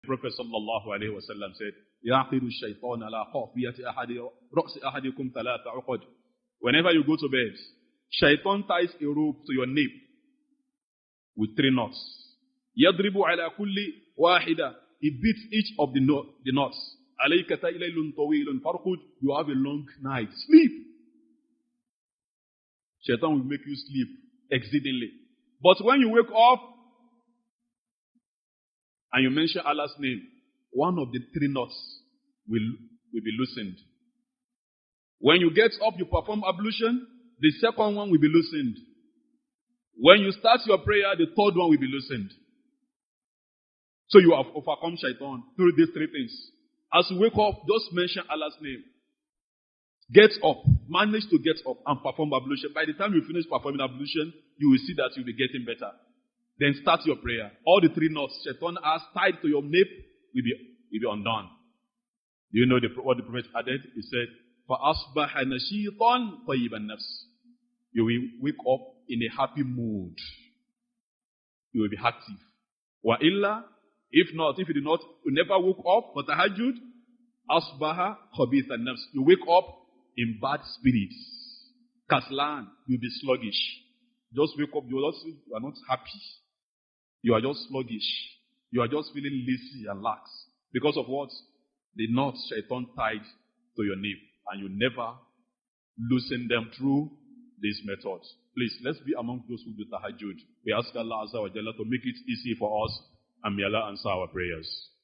Prophet sallallahu alaihi wasallam said, "Yaqidu shaitan ala qafiyati ra'si ahadikum thalatha uqad." Whenever you go to bed, shaitan ties a rope to your nape with 3 knots. Yadribu ala kulli wahida. He beats each of the knots. Alayka ta'ilaylun tawilun farqud. You have a long night. Sleep. Shaitan will make you sleep exceedingly. But when you wake up and you mention Allah's name, one of the 3 knots will be loosened. When you get up, you perform ablution, the second one will be loosened. When you start your prayer, the third one will be loosened. So you have overcome shaitan through these 3 things. As you wake up, just mention Allah's name. Get up, manage to get up and perform ablution. By the time you finish performing ablution, you will see that you'll be getting better. Then start your prayer. All the 3 knots shaitan has tied to your nape will be undone. Do you know what the Prophet added? He said, فَأَصْبَحَ نَشِيطًا طَيِّبَ النَّفْسِ. You will wake up in a happy mood. You will be active. وَإِلَّا, if not, if you never woke up for tahajjud, أَصْبَحَ خَبِيثَ النَّفْسِ. You wake up in bad spirits. Kaslan, you'll be sluggish. Just wake up, you are not happy. You are just sluggish. You are just feeling lazy and lax. Because of what? The knots shaitan tied to your nape. And you never loosen them through these methods. Please, let's be among those who do tahajjud. We ask Allah Azza wa Jalla to make it easy for us, and may Allah answer our prayers.